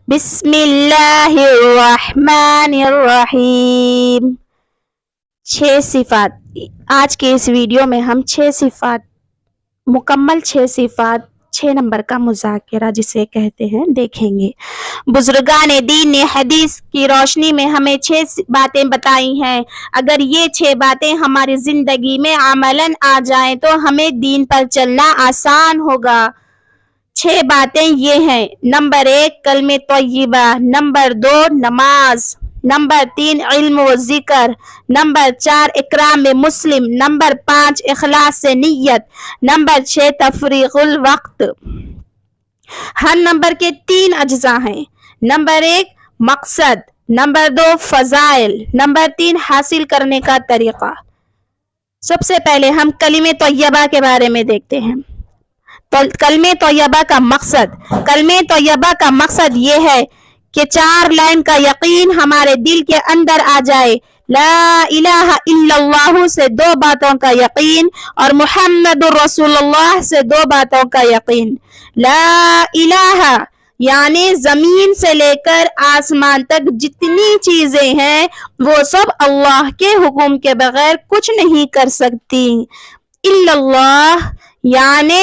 بسم اللہ الرحمن الرحیم۔ 6 صفات۔ آج کے اس ویڈیو میں ہم 6 صفات، مکمل 6 صفات، 6 نمبر کا مذاکرہ جسے کہتے ہیں، دیکھیں گے۔ بزرگان دین نے حدیث کی روشنی میں ہمیں 6 باتیں بتائی ہیں۔ اگر یہ 6 باتیں ہماری زندگی میں عملاً آ جائیں تو ہمیں دین پر چلنا آسان ہوگا۔ 6 باتیں یہ ہیں: نمبر 1 کلمہ طیبہ، نمبر 2 نماز، نمبر 3 علم و ذکر، نمبر 4 اکرام مسلم، نمبر 5 اخلاص نیت، نمبر 6 تفریغ الوقت۔ ہر نمبر کے 3 اجزاء ہیں۔ نمبر 1 مقصد، نمبر 2 فضائل، نمبر 3 حاصل کرنے کا طریقہ۔ سب سے پہلے ہم کلمہ طیبہ کے بارے میں دیکھتے ہیں۔ کلمہ طیبہ کا مقصد، کلمہ طیبہ کا مقصد یہ ہے کہ 4 لائن کا یقین ہمارے دل کے اندر آ جائے۔ لا الہ الا اللہ سے 2 باتوں کا یقین اور محمد رسول اللہ سے 2 باتوں کا یقین۔ لا الہ یعنی زمین سے لے کر آسمان تک جتنی چیزیں ہیں وہ سب اللہ کے حکم کے بغیر کچھ نہیں کر سکتی۔ الا اللہ یعنی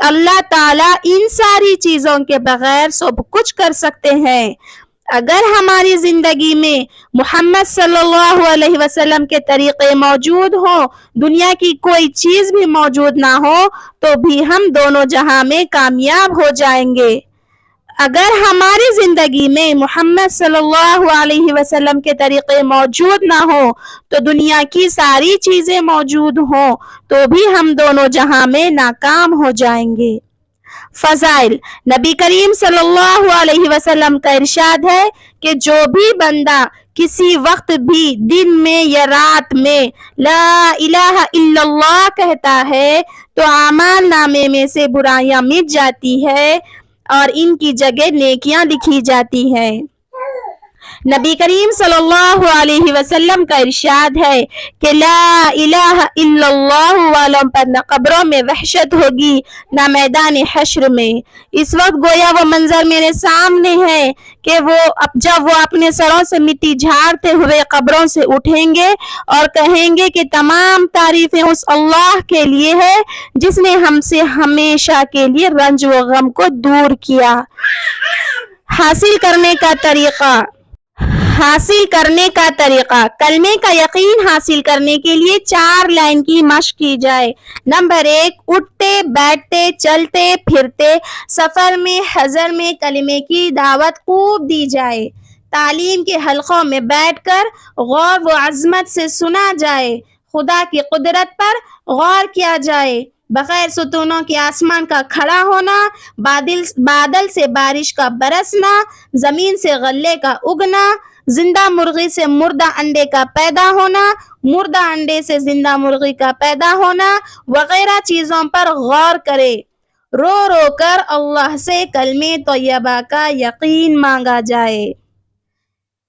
اللہ تعالیٰ ان ساری چیزوں کے بغیر سب کچھ کر سکتے ہیں۔ اگر ہماری زندگی میں محمد صلی اللہ علیہ وسلم کے طریقے موجود ہوں، دنیا کی کوئی چیز بھی موجود نہ ہو تو بھی ہم دونوں جہاں میں کامیاب ہو جائیں گے۔ اگر ہماری زندگی میں محمد صلی اللہ علیہ وسلم کے طریقے موجود نہ ہوں تو دنیا کی ساری چیزیں موجود ہوں تو بھی ہم دونوں جہاں میں ناکام ہو جائیں گے۔ فضائل، نبی کریم صلی اللہ علیہ وسلم کا ارشاد ہے کہ جو بھی بندہ کسی وقت بھی دن میں یا رات میں لا الہ الا اللہ کہتا ہے تو اعمال نامے میں سے برائیاں مٹ جاتی ہے اور ان کی جگہ نیکیاں لکھی جاتی ہیں۔ نبی کریم صلی اللہ علیہ وسلم کا ارشاد ہے کہ لا الہ الا اللہ والوں پر نہ قبروں میں وحشت ہوگی نہ میدان حشر میں۔ اس وقت گویا وہ منظر میرے سامنے ہے کہ جب وہ اپنے سروں سے مٹی جھاڑتے ہوئے قبروں سے اٹھیں گے اور کہیں گے کہ تمام تعریفیں اس اللہ کے لیے ہے جس نے ہم سے ہمیشہ کے لیے رنج و غم کو دور کیا۔ حاصل کرنے کا طریقہ، کلمے کا یقین حاصل کرنے کے لیے 4 لائن کی مشق کی جائے۔ نمبر 1 اٹھتے بیٹھتے چلتے پھرتے سفر میں حضر میں کلمے کی دعوت خوب دی جائے۔ تعلیم کے حلقوں میں بیٹھ کر غور و عظمت سے سنا جائے۔ خدا کی قدرت پر غور کیا جائے۔ بغیر ستونوں کے آسمان کا کھڑا ہونا، بادل سے بارش کا برسنا، زمین سے غلے کا اگنا، زندہ مرغی سے مردہ انڈے کا پیدا ہونا، مردہ انڈے سے زندہ مرغی کا پیدا ہونا وغیرہ چیزوں پر غور کرے۔ رو رو کر اللہ سے کلمہ طیبہ کا یقین مانگا جائے۔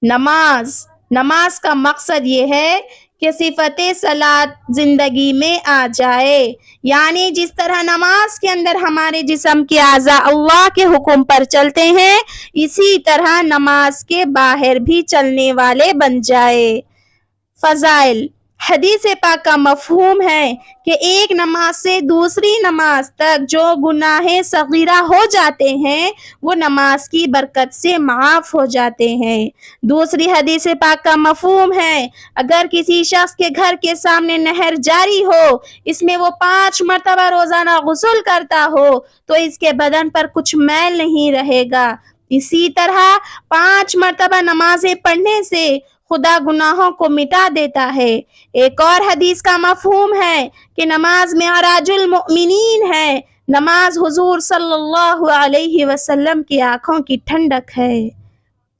نماز کا مقصد یہ ہے کہ صفت صلاۃ زندگی میں آ جائے، یعنی جس طرح نماز کے اندر ہمارے جسم کے اعضاء اللہ کے حکم پر چلتے ہیں اسی طرح نماز کے باہر بھی چلنے والے بن جائے۔ فضائل، حدیث پاک کا مفہوم ہے کہ ایک نماز سے دوسری نماز تک جو گناہ صغیرہ ہو جاتے ہیں وہ نماز کی برکت سے معاف ہو جاتے ہیں۔ دوسری حدیث پاک کا مفہوم ہے اگر کسی شخص کے گھر کے سامنے نہر جاری ہو، اس میں وہ 5 مرتبہ روزانہ غسل کرتا ہو تو اس کے بدن پر کچھ میل نہیں رہے گا۔ اسی طرح 5 مرتبہ نمازیں پڑھنے سے خدا گناہوں کو مٹا دیتا ہے۔ ایک اور حدیث کا مفہوم ہے کہ نماز معراج المؤمنین ہے۔ نماز حضور صلی اللہ علیہ وسلم کی آنکھوں کی ٹھنڈک ہے۔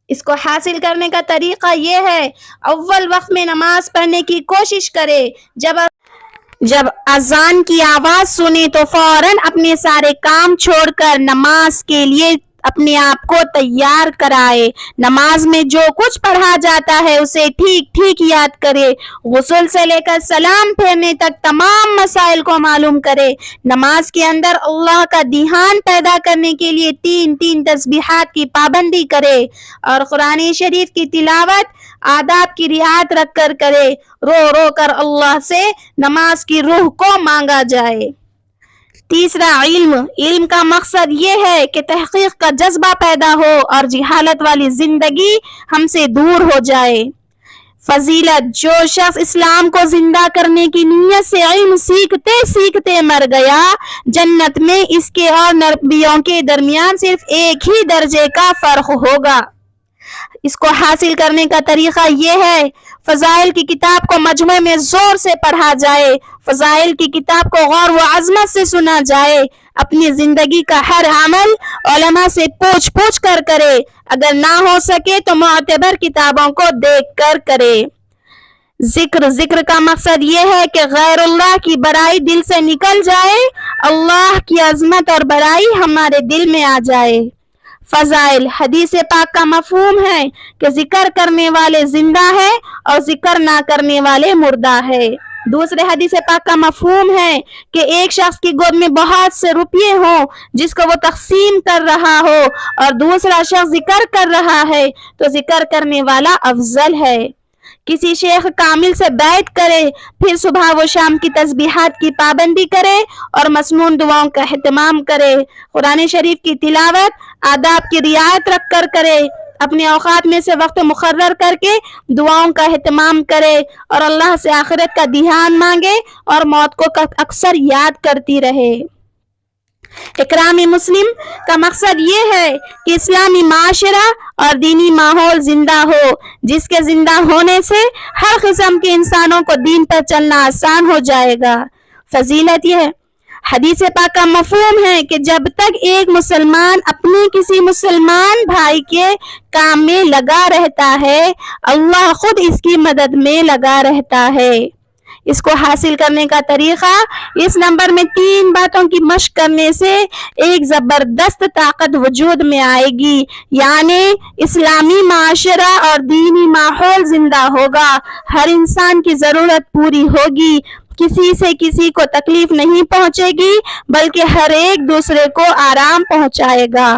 اس کو حاصل کرنے کا طریقہ یہ ہے، اول وقت میں نماز پڑھنے کی کوشش کرے۔ جب اذان کی آواز سنے تو فوراً اپنے سارے کام چھوڑ کر نماز کے لیے اپنے آپ کو تیار کرائے، نماز میں جو کچھ پڑھا جاتا ہے اسے ٹھیک ٹھیک یاد کرے، غسل سے لے کر سلام پھیرنے تک تمام مسائل کو معلوم کرے، نماز کے اندر اللہ کا دھیان پیدا کرنے کے لیے 3 تسبیحات کی پابندی کرے، اور قرآن شریف کی تلاوت آداب کی رعایت رکھ کر کرے، رو رو کر اللہ سے نماز کی روح کو مانگا جائے۔ تیسرا، علم کا مقصد یہ ہے کہ تحقیق کا جذبہ پیدا ہو اور جہالت والی زندگی ہم سے دور ہو جائے۔ فضیلت، جو شخص اسلام کو زندہ کرنے کی نیت سے علم سیکھتے سیکھتے مر گیا، جنت میں اس کے اور نبیوں کے درمیان صرف ایک ہی درجے کا فرق ہوگا۔ اس کو حاصل کرنے کا طریقہ یہ ہے، فضائل کی کتاب کو مجمع میں زور سے پڑھا جائے، فضائل کی کتاب کو غور و عظمت سے سنا جائے، اپنی زندگی کا ہر عمل علماء سے پوچھ کر کرے، اگر نہ ہو سکے تو معتبر کتابوں کو دیکھ کر کرے۔ ذکر کا مقصد یہ ہے کہ غیر اللہ کی برائی دل سے نکل جائے، اللہ کی عظمت اور برائی ہمارے دل میں آ جائے۔ فضائل، حدیث پاک کا مفہوم ہے کہ ذکر کرنے والے زندہ ہے اور ذکر نہ کرنے والے مردہ ہے۔ دوسرے حدیث پاک کا مفہوم ہے کہ ایک شخص کی گود میں بہت سے روپیے ہوں جس کو وہ تقسیم کر رہا ہو اور دوسرا شخص ذکر کر رہا ہے تو ذکر کرنے والا افضل ہے۔ کسی شیخ کامل سے بیعت کرے، پھر صبح و شام کی تسبیحات کی پابندی کرے اور مسنون دعاؤں کا اہتمام کرے، قرآن شریف کی تلاوت آداب کی رعایت رکھ کر کرے، اپنے اوقات میں سے وقت مقرر کر کے دعاؤں کا اہتمام کرے اور اللہ سے آخرت کا دھیان مانگے اور موت کو اکثر یاد کرتی رہے۔ اکرام مسلم کا مقصد یہ ہے کہ اسلامی معاشرہ اور دینی ماحول زندہ ہو، جس کے زندہ ہونے سے ہر قسم کے انسانوں کو دین پر چلنا آسان ہو جائے گا۔ فضیلت یہ ہے، حدیث پاک کا مفہوم ہے کہ جب تک ایک مسلمان اپنے کسی مسلمان بھائی کے کام میں لگا رہتا ہے، اللہ خود اس کی مدد میں لگا رہتا ہے۔ اس کو حاصل کرنے کا طریقہ، اس نمبر میں 3 باتوں کی مشق کرنے سے ایک زبردست طاقت وجود میں آئے گی، یعنی اسلامی معاشرہ اور دینی ماحول زندہ ہوگا، ہر انسان کی ضرورت پوری ہوگی، کسی سے کسی کو تکلیف نہیں پہنچے گی بلکہ ہر ایک دوسرے کو آرام پہنچائے گا۔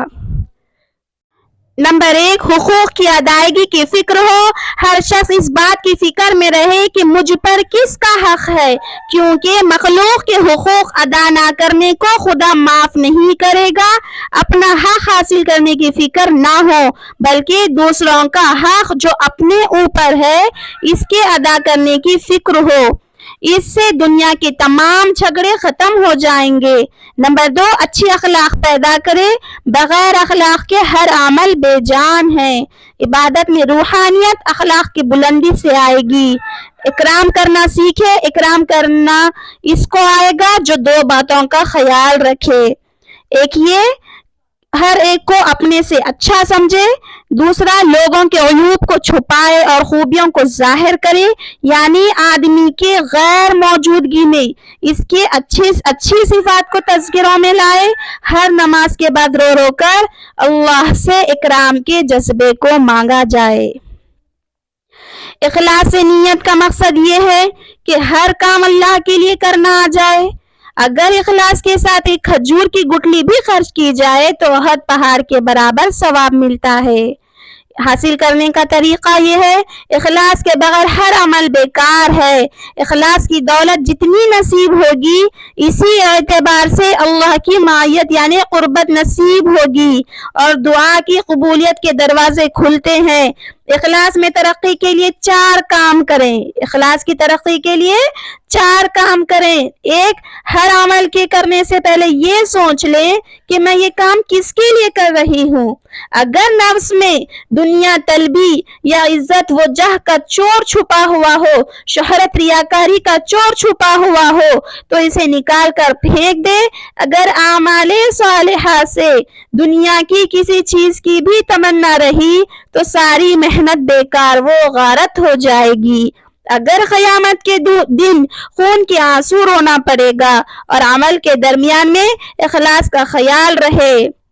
نمبر 1، حقوق کی ادائیگی کی فکر ہو، ہر شخص اس بات کی فکر میں رہے کہ مجھ پر کس کا حق ہے، کیونکہ مخلوق کے حقوق ادا نہ کرنے کو خدا معاف نہیں کرے گا۔ اپنا حق حاصل کرنے کی فکر نہ ہو بلکہ دوسروں کا حق جو اپنے اوپر ہے اس کے ادا کرنے کی فکر ہو، اس سے دنیا کے تمام جھگڑے ختم ہو جائیں گے۔ نمبر 2، اچھی اخلاق پیدا کرے، بغیر اخلاق کے ہر عمل بے جان ہے۔ عبادت میں روحانیت اخلاق کی بلندی سے آئے گی۔ اکرام کرنا سیکھے، اکرام کرنا اس کو آئے گا جو 2 باتوں کا خیال رکھے، ایک یہ ہر ایک کو اپنے سے اچھا سمجھے، دوسرا لوگوں کے عیوب کو چھپائے اور خوبیوں کو ظاہر کرے، یعنی آدمی کے غیر موجودگی میں اس کے اچھی صفات کو تذکروں میں لائے، ہر نماز کے بعد رو رو کر اللہ سے اکرام کے جذبے کو مانگا جائے۔ اخلاص نیت کا مقصد یہ ہے کہ ہر کام اللہ کے لیے کرنا آ جائے۔ اگر اخلاص کے ساتھ ایک کھجور کی گٹلی بھی خرچ کی جائے تو احد پہاڑ کے برابر ثواب ملتا ہے۔ حاصل کرنے کا طریقہ یہ ہے، اخلاص کے بغیر ہر عمل بیکار ہے۔ اخلاص کی دولت جتنی نصیب ہوگی اسی اعتبار سے اللہ کی معیت یعنی قربت نصیب ہوگی اور دعا کی قبولیت کے دروازے کھلتے ہیں۔ اخلاص میں ترقی کے لیے 4 کام کریں۔ اخلاص کی ترقی کے لیے 4 کام کریں۔ 1، ہر عمل کے کرنے سے پہلے یہ سوچ لیں کہ میں یہ کام کس کے لیے کر رہی ہوں۔ اگر نفس میں دنیا طلبی یا عزت و جاہ کا چور چھپا ہوا ہو، شہرت ریاکاری کا چور چھپا ہوا ہو تو اسے نکال کر پھینک دے۔ اگر اعمال صالحہ سے دنیا کی کسی چیز کی بھی تمنا رہی تو ساری محنت بیکار و غارت ہو جائے گی۔ اگر قیامت کے دن خون کے آنسو رونا پڑے گا اور عمل کے درمیان میں اخلاص کا خیال رہے۔